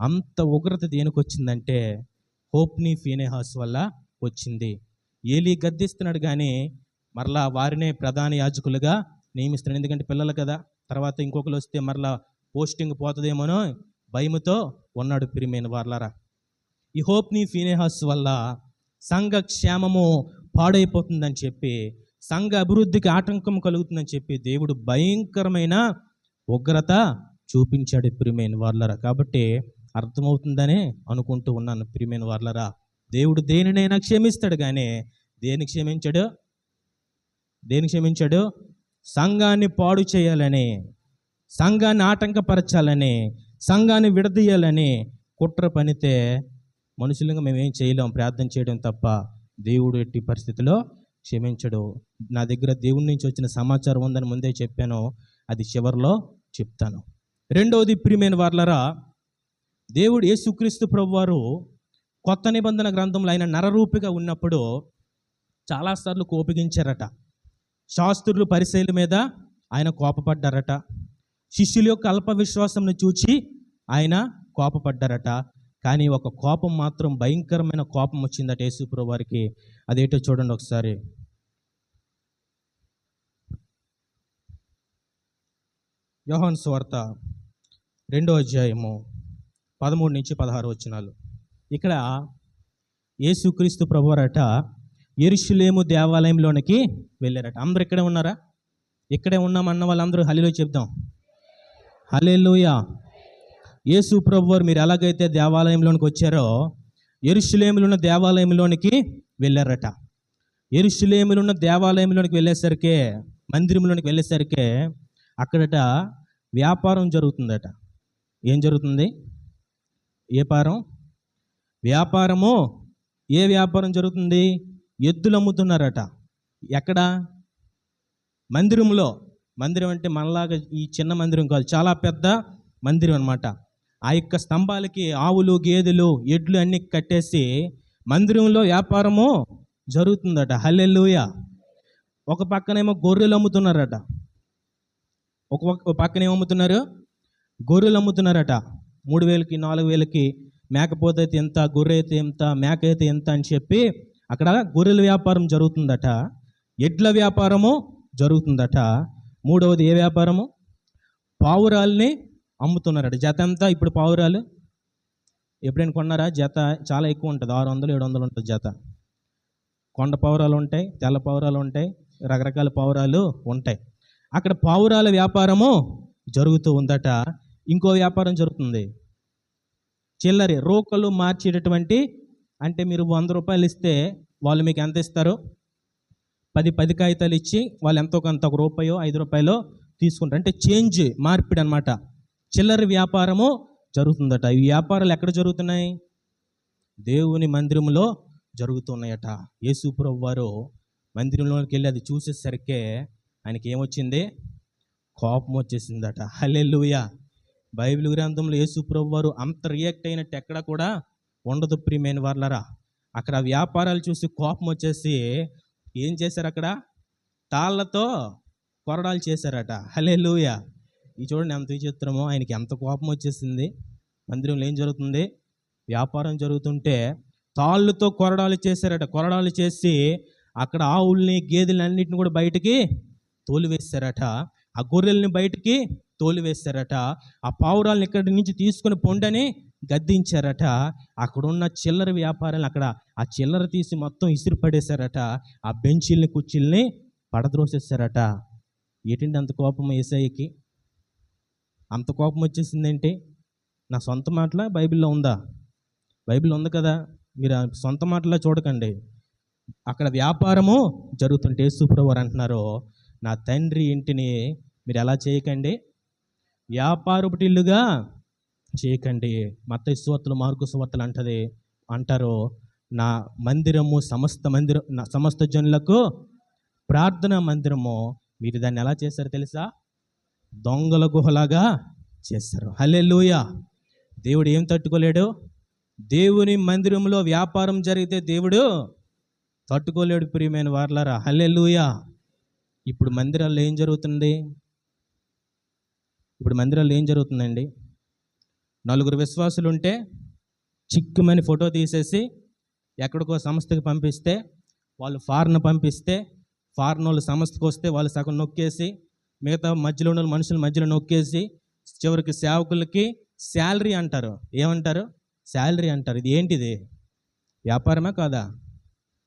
అంత ఉగ్రత దేనికి వచ్చిందంటే హోప్ని, ఫీనెహాస్ వల్ల వచ్చింది. ఏలీ గద్దిస్తున్నాడు కానీ మరలా వారినే ప్రధాన యాజకులుగా నియమిస్తున్నాడు. ఎందుకంటే పిల్లలు కదా, తర్వాత ఇంకొకరు వస్తే మరలా పోస్టింగ్ పోతుందేమోనో భయముతో ఉన్నాడు. ప్రియమైన వారలారా, ఈ హోప్ని, ఫీనెహాస్ వల్ల సంఘ క్షేమము పాడైపోతుందని చెప్పి, సంఘ అభివృద్ధికి ఆటంకం కలుగుతుందని చెప్పి దేవుడు భయంకరమైన ఉగ్రత చూపించాడు. ప్రియమైన వారలారా, కాబట్టి అర్థమవుతుందనే అనుకుంటూ ఉన్నాను. ప్రియమైన వారలారా, దేవుడు దేనినైనా క్షమిస్తాడు కానీ దేని క్షమించాడు? సంఘాన్ని పాడు చేయాలని, సంఘాన్ని ఆటంకపరచాలని, సంఘాన్ని విడదీయాలని కుట్ర పనితే మనుషులుగా మేమేం చేయలేం, ప్రార్థన చేయడం తప్ప. దేవుడు ఎట్టి పరిస్థితిలో క్షమించడు. నా దగ్గర దేవుడి నుంచి వచ్చిన సమాచారం ఉందని ముందే చెప్పాను, అది చివరిలో చెప్తాను. రెండవది, ప్రియమైన వారలారా, దేవుడు యేసుక్రీస్తు ప్రభువారు కొత్త నిబంధన గ్రంథంలో ఆయన నరరూపిగా ఉన్నప్పుడు చాలాసార్లు కోపగించారట. శాస్త్రులు, పరిసయ్యుల మీద ఆయన కోపపడ్డారట. శిష్యుల యొక్క అల్ప విశ్వాసంను చూచి ఆయన కోపపడ్డారట. కానీ ఒక కోపం మాత్రం, భయంకరమైన కోపం వచ్చిందట యేసు ప్రభువు వారికి. అదేంటో చూడండి ఒకసారి. యోహాను సువార్త 2వ అధ్యాయము 13 నుంచి 16 వచనాలు. ఇక్కడ యేసుక్రీస్తు ప్రభువారట యెరూషలేము దేవాలయంలోనికి వెళ్ళారట. అందరూ ఇక్కడే ఉన్నారా? ఇక్కడే ఉన్నామన్న వాళ్ళందరూ హల్లెలూయా చెప్దాం. హల్లెలూయా. యేసు ప్రభువారు మీరు ఎలాగైతే దేవాలయంలోనికి వచ్చారో యెరూషలేములో ఉన్న దేవాలయంలోనికి వెళ్ళారట. యెరూషలేములో ఉన్న దేవాలయంలోనికి వెళ్ళేసరికి, మందిరంలోనికి వెళ్ళేసరికి అక్కడట వ్యాపారం జరుగుతుందట. ఏం జరుగుతుంది? వ్యాపారము. ఏ వ్యాపారం జరుగుతుంది? ఎద్దులు అమ్ముతున్నారట. ఎక్కడ? మందిరంలో. మందిరం అంటే మనలాగా ఈ చిన్న మందిరం కాదు, చాలా పెద్ద మందిరం అన్నమాట. ఆ యొక్క స్తంభాలకి ఆవులు, గేదెలు, ఎడ్లు అన్నీ కట్టేసి మందిరంలో వ్యాపారము జరుగుతుందట. హల్లెలూయా. ఒక పక్కనేమో గొర్రెలు అమ్ముతున్నారట. ఒక పక్కన ఏమమ్ముతున్నారు? గొర్రెలు అమ్ముతున్నారట. 3,000కి 4,000కి మేకపోతే అయితే ఎంత, గొర్రె అయితే ఎంత, మేక అయితే ఎంత అని చెప్పి అక్కడ గొర్రెల వ్యాపారం జరుగుతుందట. ఎడ్ల వ్యాపారము జరుగుతుందట. మూడవది ఏ వ్యాపారము? పావురాల్ని అమ్ముతున్నారట. జత ఎంత ఇప్పుడు పావురాలు? ఎప్పుడైనా కొన్నారా? జత చాలా ఎక్కువ ఉంటుంది, 600, 700 ఉంటుంది జత. కొండ పావురాలు ఉంటాయి, తెల్ల పావురాలు ఉంటాయి, రకరకాల పావురాలు ఉంటాయి. అక్కడ పావురాల వ్యాపారము జరుగుతూ ఉందట. ఇంకో వ్యాపారం జరుగుతుంది, చిల్లరి రోకలు మార్చేటటువంటి. అంటే మీరు 100 రూపాయలు ఇస్తే వాళ్ళు మీకు ఎంత ఇస్తారు? 10 కాగితాలు ఇచ్చి వాళ్ళు ఎంతో కొంత ₹1 ₹5 తీసుకుంటారు. అంటే చేంజ్, మార్పిడి అనమాట. చిల్లర వ్యాపారము జరుగుతుందట. ఈ వ్యాపారాలు ఎక్కడ జరుగుతున్నాయి? దేవుని మందిరంలో జరుగుతున్నాయట. యేసు ప్రభువు వారు మందిరంలోకి వెళ్ళి అది చూసేసరికే ఆయనకి ఏమొచ్చింది? కోపం వచ్చేసిందట. హల్లెలూయా. బైబిల్ గ్రంథంలో యేసు ప్రభువు వారు అంత రియాక్ట్ అయినట్టు ఎక్కడ కూడా ఉండదు ప్రియమైన వాళ్ళరా. అక్కడ వ్యాపారాలు చూసి కోపం వచ్చేసి ఏం చేశారు? అక్కడ తాళ్ళతో కొరడాలు చేశారట. హల్లెలూయా. ఈ చూడండి ఎంత విచిత్రమో. ఆయనకి ఎంత కోపం వచ్చేసింది. మందిరంలో ఏం జరుగుతుంది? వ్యాపారం జరుగుతుంటే తాళ్ళతో కొరడాలు చేశారట. కొరడాలు చేసి అక్కడ ఆవుల్ని గేదెల్ని అన్నిటిని కూడా బయటికి తోలివేశారట. ఆ గొర్రెల్ని బయటికి తోలివేశారట. ఆ పావురాలను ఇక్కడి నుంచి తీసుకుని పొండని గద్దించారట. అక్కడున్న చిల్లర వ్యాపారాలు అక్కడ ఆ చిల్లర తీసి మొత్తం ఇసిరి పడేశారట. ఆ బెంచీల్ని కుర్చీల్ని పడద్రోసేశారట. ఏంటంటే అంత కోపం యేసయ్యకి? అంత కోపం వచ్చేసిందేంటి? నా సొంత మాటల బైబిల్లో ఉందా? బైబిల్ ఉంది కదా, మీరు ఆ సొంత మాటలా చూడకండి. అక్కడ వ్యాపారము జరుగుతుంటే యేసు ప్రభువు వారు అంటున్నారు, నా తండ్రి ఇంటిని మీరు ఎలా చేయకండి? వ్యాపారపు ఇల్లుగా చేయకండి. మత్తయి సువార్తలు, మార్కు సువార్తలు అంటారు, నా మందిరము సమస్త జనులకు ప్రార్థనా మందిరము. మీరు దాన్ని ఎలా చేశారు తెలుసా? దొంగల గుహలాగా చేశారు. హల్లెలూయా. దేవుడు ఏం తట్టుకోలేడు? దేవుని మందిరంలో వ్యాపారం జరిగితే దేవుడు తట్టుకోలేడు ప్రియమైన వారలారా. హల్లెలూయా. ఇప్పుడు మందిరాల్లో ఏం జరుగుతుంది? అండి? నలుగురు విశ్వాసులు ఉంటే చిక్కుమని ఫోటో తీసేసి ఎక్కడికో సంస్థకి పంపిస్తే, వాళ్ళు ఫారెన్ పంపిస్తే, ఫారెన్ వాళ్ళు సంస్థకు వస్తే వాళ్ళు సగం నొక్కేసి, మిగతా మధ్యలో ఉన్న మనుషుల మధ్యలో నొక్కేసి, చివరికి సేవకులకి శాలరీ అంటారు. ఏమంటారు? శాలరీ అంటారు. ఇది ఏంటిది? వ్యాపారమా కాదా?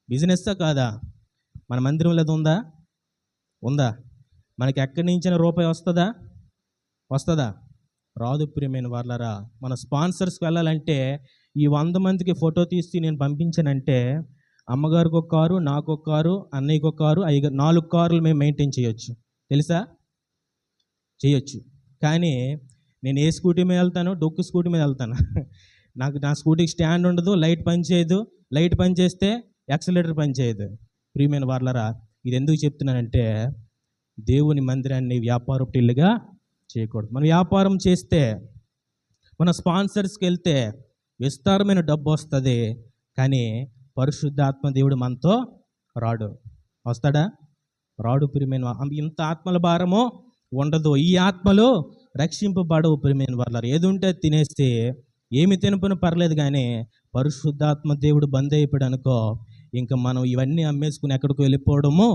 బిజినెస్సా కాదా? మన మందిరంలో అది ఉందా? మనకి ఎక్కడి నుంచిన రూపాయి వస్తుందా? రాదు ప్రియమైన వాళ్ళరా. మన స్పాన్సర్స్కి వెళ్ళాలంటే ఈ 100 మందికి ఫోటో తీసి నేను పంపించానంటే అమ్మగారికి ఒక కారు, నాకు ఒక కారు, అన్నయ్యకి ఒక కారు, 4 కార్లు మేము మెయింటైన్ చేయొచ్చు. తెలుసా? చేయొచ్చు. కానీ నేను ఏ స్కూటీ మీద వెళ్తాను? డొక్కు స్కూటీ మీద వెళ్తాను. నా స్కూటీకి స్టాండ్ ఉండదు, లైట్ పని చేయదు. లైట్ పని చేస్తే యాక్సిలేటర్ పని చేయదు. ప్రియమైన వాళ్ళరా, ఇది ఎందుకు చెప్తున్నానంటే దేవుని మందిరాన్ని వ్యాపారపు ఇల్లుగా చేయకూడదు. మనం వ్యాపారం చేస్తే, మన స్పాన్సర్స్కి వెళ్తే విస్తారమైన డబ్బు వస్తుంది, కానీ పరిశుద్ధాత్మ దేవుడు మనతో రాడు. వస్తాడా? రాడు ప్రియమైన. ఇంత ఆత్మల భారమో ఉండదు. ఈ ఆత్మలు రక్షింపబడవు ప్రియమైన వాళ్ళ. ఏది ఉంటే తినేస్తే ఏమి తినపని పర్లేదు, కానీ పరిశుద్ధాత్మ దేవుడు బంద్ అయిపోయాడు అనుకో, ఇంకా మనం ఇవన్నీ అమ్మేసుకుని ఎక్కడికి వెళ్ళిపోవడము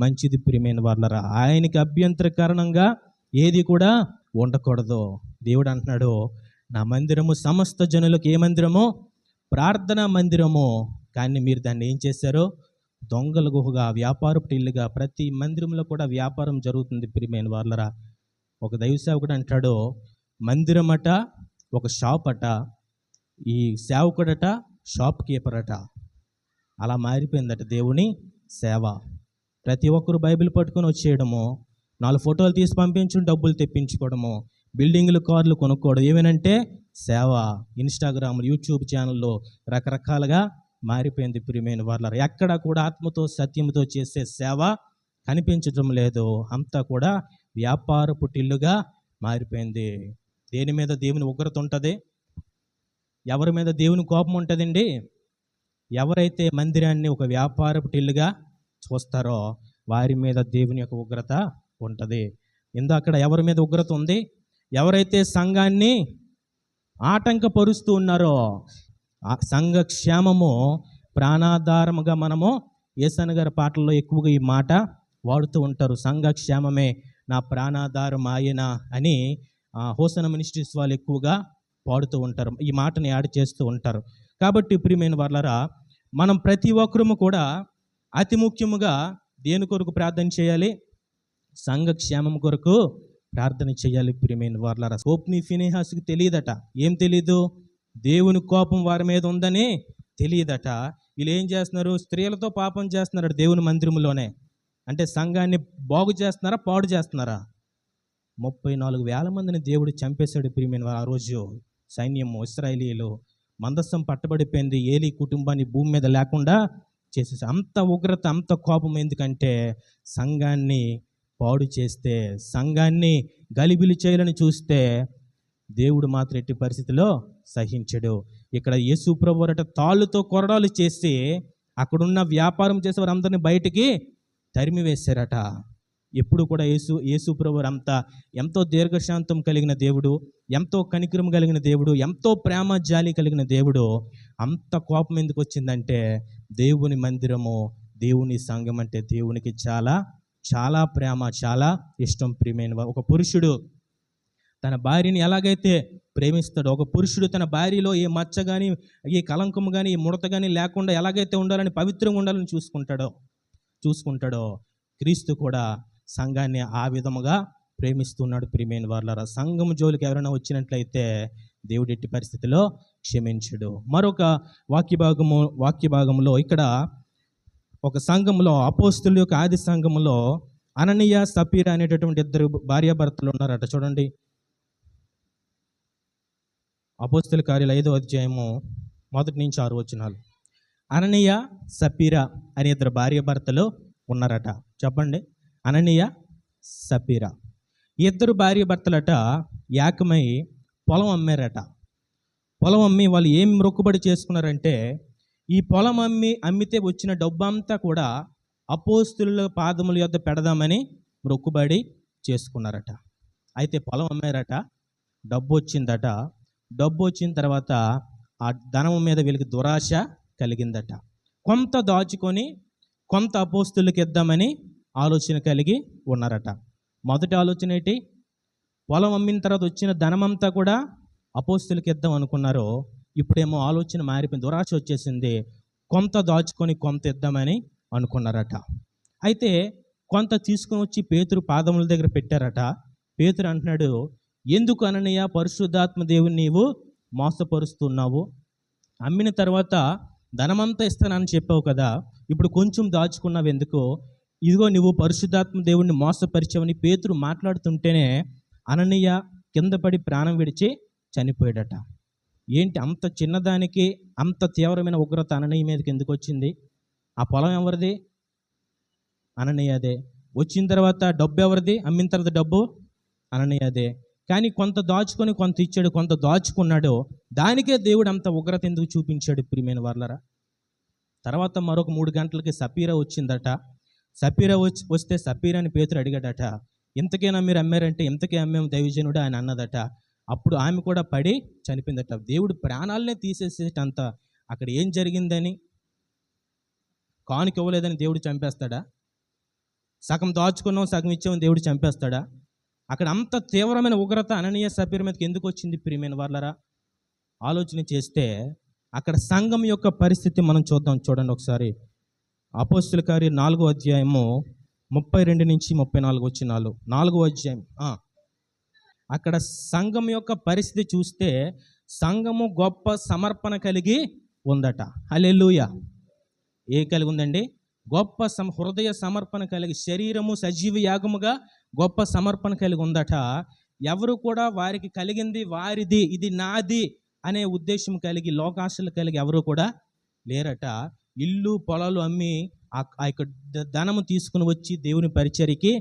మంచిది ప్రియమైన వాళ్ళరా. ఆయనకి అభ్యంతరకరణంగా ఏది కూడా ఉండకూడదు. దేవుడు అంటున్నాడు, నా మందిరము సమస్త జనులకు ఏ మందిరము? ప్రార్థనా మందిరము. కానీ మీరు దాన్ని ఏం చేశారు? దొంగల గుహగా, వ్యాపారపు ఇల్లుగా. ప్రతి మందిరంలో కూడా వ్యాపారం జరుగుతుంది ప్రియమైన వాళ్ళరా. ఒక దైవ సేవకుడు అంటాడు, మందిరం అట ఒక షాప్ అట, ఈ సేవకుడట షాప్ కీపర్ అట. అలా మారిపోయిందట దేవుని సేవ. ప్రతి ఒక్కరు బైబిల్ పట్టుకొని వచ్చేయడము, 4 ఫోటోలు తీసి పంపించడం, డబ్బులు తెప్పించుకోవడము, బిల్డింగ్లు, కార్లు కొనుక్కోవడం, ఏమేనంటే సేవ. ఇన్స్టాగ్రామ్లు, యూట్యూబ్ ఛానల్లో రకరకాలుగా మారిపోయింది ప్రియమైన వాళ్ళ. ఎక్కడ కూడా ఆత్మతో సత్యంతో చేసే సేవ కనిపించడం లేదు. అంతా కూడా వ్యాపారపు ఇల్లుగా మారిపోయింది. దేని మీద దేవుని ఉగ్రత ఉంటుంది? ఎవరి మీద దేవుని కోపం ఉంటుందండి? ఎవరైతే మందిరాన్ని ఒక వ్యాపారపు ఇల్లుగా చూస్తారో వారి మీద దేవుని యొక్క ఉగ్రత ఉంటుంది. అక్కడ ఎవరి మీద ఉగ్రత ఉంది? ఎవరైతే సంఘాన్ని ఆటంకపరుస్తూ ఉన్నారో, ఆ సంఘ క్షేమము ప్రాణాధారముగా మనము యేసన్న గారి పాటల్లో ఎక్కువగా ఈ మాట వాడుతూ ఉంటారు. సంఘ క్షేమమే నా ప్రాణాధారం ఆయన అని హోసన మినిస్ట్రీస్ వాళ్ళు ఎక్కువగా పాడుతూ ఉంటారు. ఈ మాటని యాడ్ చేస్తూ ఉంటారు. కాబట్టి ప్రియమైన వాళ్ళరా, మనం ప్రతి ఒక్కరము కూడా అతి ముఖ్యముగా దేని కొరకు ప్రార్థన చేయాలి? సంఘ క్షేమం కొరకు ప్రార్థన చేయాలి. ప్రియమైన వారలారా, హోప్ని ఫినెహాసుకి తెలియదట. ఏం తెలీదు? దేవుని కోపం వారి మీద ఉందని తెలియదట. వీళ్ళు ఏం చేస్తున్నారు? స్త్రీలతో పాపం చేస్తున్నారు దేవుని మందిరంలోనే. అంటే సంఘాన్ని బాగు చేస్తున్నారా, పాడు చేస్తున్నారా? 34,000 మందిని దేవుడు చంపేశాడు ప్రియమైన వారు. ఆ రోజు సైన్యము, ఇశ్రాయేలీయులు, మందస్సం పట్టబడిపోయింది. ఏలీ కుటుంబాన్ని భూమి మీద లేకుండా చేసేసి, అంత ఉగ్రత, అంత కోపం. ఎందుకంటే సంఘాన్ని పాడు చేస్తే, సంఘాన్ని గలిబిలి చేయాలని చూస్తే దేవుడు మాత్రం ఎట్టి పరిస్థితిలో సహించడు. ఇక్కడ యేసు ప్రభువరట తాళ్ళుతో కొరడాలు చేసి అక్కడున్న వ్యాపారం చేసేవారు అందరినీ బయటికి తరిమి వేశారట. ఎప్పుడు కూడా యేసు ప్రభువారు ఎంతో దీర్ఘశాంతం కలిగిన దేవుడు, ఎంతో కనికరం కలిగిన దేవుడు, ఎంతో ప్రేమ జాలి కలిగిన దేవుడు. అంత కోపం ఎందుకు వచ్చిందంటే దేవుని మందిరము, దేవుని సంఘం అంటే దేవునికి చాలా చాలా ప్రేమ, చాలా ఇష్టం. ప్రియమైన ఒక పురుషుడు తన భార్యని ఎలాగైతే ప్రేమిస్తాడో, ఒక పురుషుడు తన భార్యలో ఏ మచ్చ కానీ, ఏ కలంకము కానీ, ఏ ముడత కానీ లేకుండా ఎలాగైతే ఉండాలని, పవిత్రంగా ఉండాలని చూసుకుంటాడో క్రీస్తు కూడా సంఘాన్ని ఆ విధముగా ప్రేమిస్తున్నాడు. ప్రియమైన వారలారా, సంఘం జోలికి ఎవరైనా వచ్చినట్లయితే దేవుడు ఎట్టి పరిస్థితిలో క్షమించడు. మరొక వాక్య భాగంలో ఇక్కడ ఒక సంఘంలో, అపోస్తుల యొక్క ఆది సంఘంలో అననీయ, సపీరా అనేటటువంటి 2 భార్యాభర్తలు ఉన్నారట. చూడండి, అపోస్తుల కార్యాలు 5వ అధ్యాయము 1 నుంచి 6 వచనాలు. అననీయ, సపీరా అనే 2 భార్యాభర్తలు ఉన్నారట. చెప్పండి, అననీయ, సపీరా. 2 భార్యాభర్తలట ఏకమై పొలం అమ్మారట. పొలం అమ్మి వాళ్ళు ఏం మొక్కుబడి చేసుకున్నారంటే, ఈ పొలం అమ్మితే వచ్చిన డబ్బంతా కూడా అపోస్తుల పాదముల యొద్ద పెడదామని మొక్కుబడి చేసుకున్నారట. అయితే పొలం అమ్మారట, డబ్బు వచ్చిందట. డబ్బు వచ్చిన తర్వాత ఆ ధనం మీద వీళ్ళకి దురాశ కలిగిందట. కొంత దాచుకొని కొంత అపోస్తులకి ఇద్దామని ఆలోచన కలిగి ఉన్నారట. మొదటి ఆలోచన ఏంటి? పొలం అమ్మిన తర్వాత వచ్చిన ధనమంతా కూడా అపోస్తులకి ఇద్దాం అనుకున్నారు. ఇప్పుడేమో ఆలోచన మారిపోయింది, దురాశ వచ్చేసింది. కొంత దాచుకొని కొంత ఇద్దామని అనుకున్నారట. అయితే కొంత తీసుకుని వచ్చి పేతురు పాదముల దగ్గర పెట్టారట. పేతురు అంటున్నాడు, ఎందుకు అననీయ, పరిశుద్ధాత్మ దేవుని నీవు మోసపరుస్తున్నావు? అమ్మిన తర్వాత ధనమంతా ఇస్తానని చెప్పావు కదా, ఇప్పుడు కొంచెం దాచుకున్నావు ఎందుకు? ఇదిగో నువ్వు పరిశుద్ధాత్మ దేవుణ్ణి మోసపరిచావని పేతురు మాట్లాడుతుంటేనే అననీయ కింద పడి ప్రాణం విడిచి చనిపోయాడట. ఏంటి అంత చిన్నదానికి అంత తీవ్రమైన ఉగ్రత అననీయ మీదకి ఎందుకు వచ్చింది? ఆ పొలం ఎవరిది? అననీయదే. వచ్చిన తర్వాత డబ్బు ఎవరిది? అమ్మిన తర్వాత డబ్బు అననీయదే. కానీ కొంత దాచుకొని కొంత ఇచ్చాడు, కొంత దాచుకున్నాడు. దానికే దేవుడు అంత ఉగ్రత ఎందుకు చూపించాడు? ప్రియమైన వారలారా, తర్వాత మరొక 3 గంటలకి సపీరా వచ్చిందట. సపీరా వస్తే సపీరాని పేతురు అడిగాడట, ఇంతకేనా మీరు అమ్మారంటే, ఇంతకే అమ్మాము దైవజనుడు ఆయన అన్నదట. అప్పుడు ఆమె కూడా పడి చనిపోయిందట. దేవుడు ప్రాణాలనే తీసేసేటంత అక్కడ ఏం జరిగిందని, కానుక ఇవ్వలేదని దేవుడు చంపేస్తాడా? సగం దాచుకున్నాం సగం ఇచ్చామని దేవుడు చంపేస్తాడా? అక్కడ అంత తీవ్రమైన ఉగ్రత అననీయ, సపీరా మీదకి ఎందుకు వచ్చింది? ప్రియమైన వారలారా, ఆలోచన చేస్తే అక్కడ సంఘం యొక్క పరిస్థితి మనం చూడండి ఒకసారి. అపోస్తుల కార్యం 4వ అధ్యాయము 32 నుంచి 34 వచనాలు. 4వ అధ్యాయం. అక్కడ సంఘం యొక్క పరిస్థితి చూస్తే సంఘము గొప్ప సమర్పణ కలిగి ఉందట. హల్లెలూయా. ఏ కలిగి ఉందండి? గొప్ప హృదయ సమర్పణ కలిగి, శరీరము సజీవ యాగముగా గొప్ప సమర్పణ కలిగి ఉందట. ఎవరు కూడా వారికి కలిగింది వారిది, ఇది నాది అనే ఉద్దేశం కలిగి, లోకాశలు కలిగి ఎవరు కూడా లేరట. ఇల్లు పొలాలు అమ్మి ఆ యొక్క ధనము తీసుకుని వచ్చి దేవుని పరిచర్యకి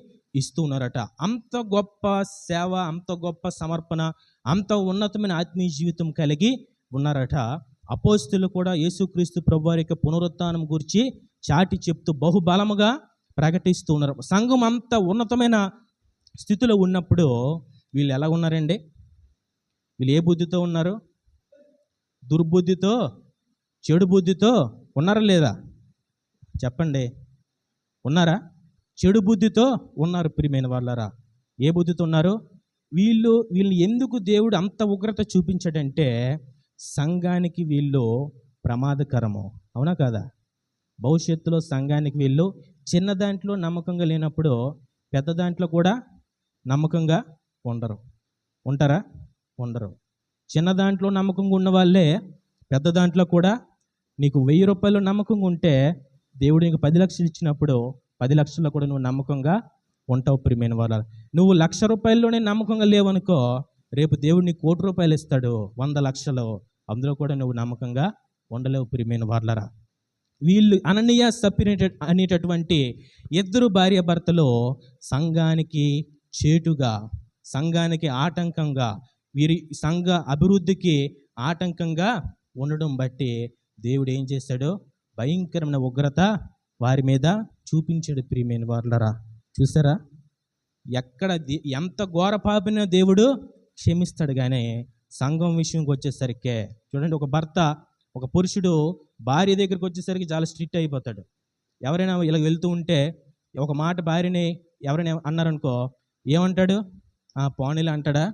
ఇస్తూ ఉన్నారట. అంత గొప్ప సేవ, అంత గొప్ప సమర్పణ, అంత ఉన్నతమైన ఆత్మీయ జీవితం కలిగి ఉన్నారట. అపోస్తులు కూడా యేసుక్రీస్తు ప్రభువారి యొక్క పునరుత్థానం గురించి చాటి చెప్తూ బహుబలముగా ప్రకటిస్తూ ఉన్నారు. సంఘం అంత ఉన్నతమైన స్థితిలో ఉన్నప్పుడు వీళ్ళు ఎలా ఉన్నారండి? వీళ్ళు ఏ బుద్ధితో ఉన్నారు? దుర్బుద్ధితో, చెడు బుద్ధితో ఉన్నారా లేదా? చెప్పండి, ఉన్నారా? చెడు బుద్ధితో ఉన్నారు. ప్రియమైన వాళ్ళారా, ఏ బుద్ధితో ఉన్నారు? వీళ్ళు ఎందుకు దేవుడు అంత ఉగ్రత చూపించాడంటే, సంఘానికి వీళ్ళు ప్రమాదకరము, అవునా కాదా? భవిష్యత్తులో సంఘానికి వీళ్ళు చిన్న దాంట్లో నమ్మకంగా లేనప్పుడు పెద్ద దాంట్లో కూడా నమ్మకంగా ఉంటారా? ఉండరు. చిన్న దాంట్లో నమ్మకంగా ఉన్న వాళ్ళే పెద్ద దాంట్లో కూడా. నీకు 1000 రూపాయలు నమ్మకంగా ఉంటే దేవుడు నీకు 10 లక్షలు ఇచ్చినప్పుడు 10 లక్షల్లో కూడా నువ్వు నమ్మకంగా ఉంటావు. ప్రియమైన వాళ్ళ, నువ్వు 1,00,000 రూపాయల్లోనే నమ్మకంగా లేవనుకో, రేపు దేవుడు నీకు 1,00,00,000 రూపాయలు ఇస్తాడు, 100 లక్షలు, అందులో కూడా నువ్వు నమ్మకంగా ఉండలేవు. ప్రియమైన వాళ్ళరా, వీళ్ళు అననీయ సప్పిర అనేటటువంటి 2 భార్యాభర్తలు సంఘానికి చేటుగా, సంఘానికి ఆటంకంగా, వీరి సంఘ అభివృద్ధికి ఆటంకంగా ఉండడం బట్టి దేవుడు ఏం చేశాడు? భయంకరమైన ఉగ్రత వారి మీద చూపించాడు. ప్రియమైన వాళ్ళరా, చూసారా? ఎంత ఘోర పాపిన దేవుడు క్షమిస్తాడు, కానీ సంఘం విషయంకి వచ్చేసరికి చూడండి, ఒక పురుషుడు భార్య దగ్గరికి వచ్చేసరికి చాలా స్ట్రిక్ట్ అయిపోతాడు. ఎవరైనా ఇలా వెళ్తూ ఉంటే ఒక మాట భార్యని ఎవరైనా అన్నారనుకో, ఏమంటాడు? పోనీలు అంటాడా?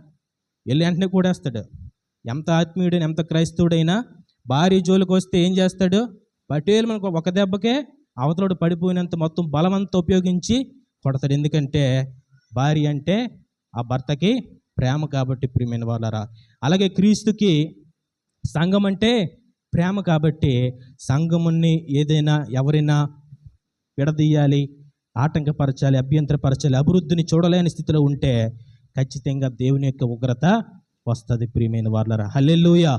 వెళ్ళి వెంటనే కూడేస్తాడు. ఎంత ఆత్మీయుడైనా, ఎంత క్రైస్తవుడైనా భార్య జోలికి వస్తే ఏం చేస్తాడు? పటేలు మనకు ఒక దెబ్బకే అవతలోడు పడిపోయినంత మొత్తం బలమంతా ఉపయోగించి కొడతాడు. ఎందుకంటే భార్య అంటే ఆ భర్తకి ప్రేమ కాబట్టి. ప్రియమైన వాళ్ళరా, అలాగే క్రీస్తుకి సంఘం అంటే ప్రేమ కాబట్టి సంఘముని ఏదైనా ఎవరైనా విడదీయాలి, ఆటంకపరచాలి, అభ్యంతరపరచాలి, అభివృద్ధిని చూడలేని స్థితిలో ఉంటే ఖచ్చితంగా దేవుని యొక్క ఉగ్రత వస్తుంది. ప్రియమైన వాళ్ళరా, హల్లెలూయా.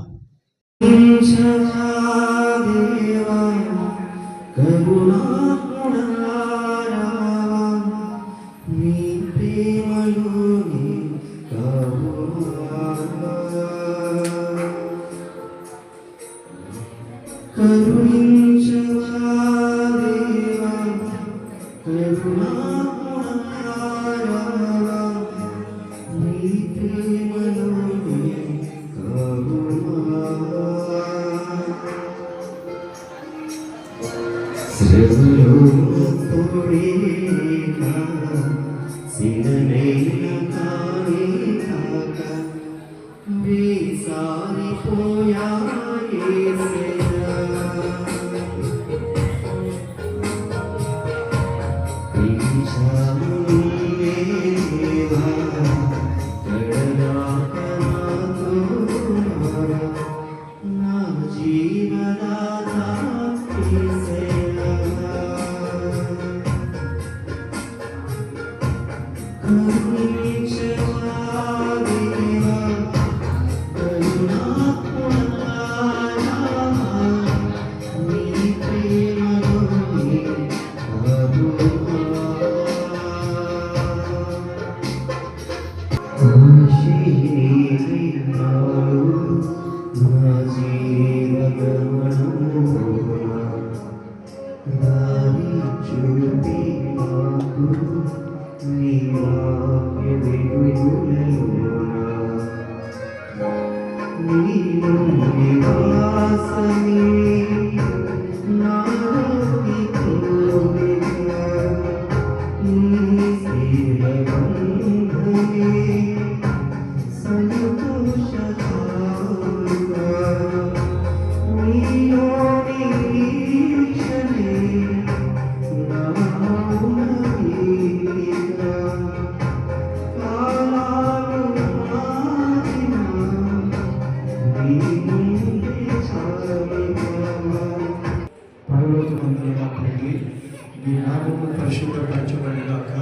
మీ నామము పరిశుద్ధపరచబడుగాక,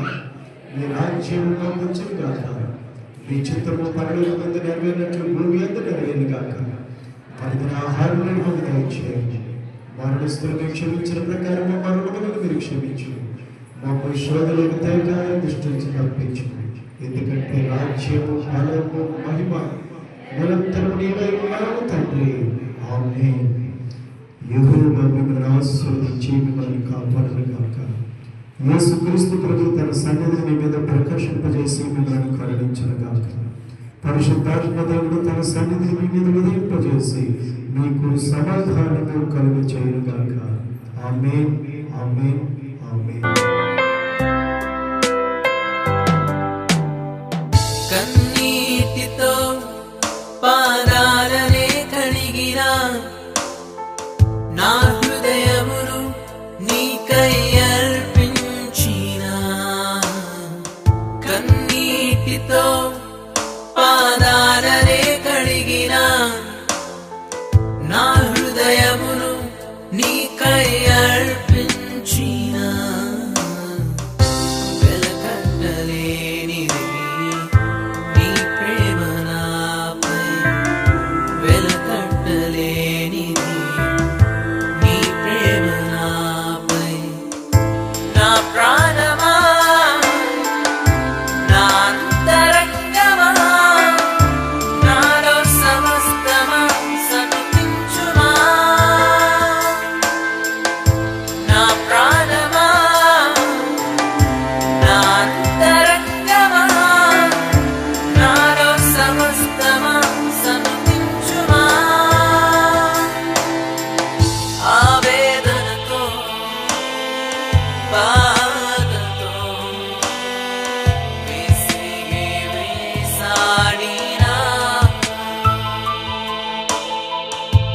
మీ రాజ్యములో వచ్చుగాక, మీ చిత్తము పరలోకమందు నెరవేరినట్లు భూమి యందు నెరవేరుగాక. పరిధిన ఆహారం మాకు దయచేయండి. మరణస్తులను క్షమించిన ప్రకారం మా మరణములను మీరు క్షమించు. మాకు శోధనలకు తేగానే దృష్టి తప్పించు. ఎందుకంటే రాజ్యము, బలము, మహిమ నిరంతరం నీవై ఉన్నావు తండ్రి. ఆమేన్. యెహోవా మిమ్మల్ని ఆశీర్వదించి మిమ్మల్ని కాపాడుగాక. యేసుక్రీస్తు ప్రభువు తన సన్నిధిని మీద ప్రకాశింపజేసి మిమ్మల్ని కరుణించుగాక. పరిశుద్ధాత్మ దేవుడు తన సన్నిధిని మీ మీద ఉదయింపజేసి మీకు సమాధానము కలుగజేయుగాక. ఆమేన్, ఆమేన్, ఆమేన్. కన్నీటితో పాన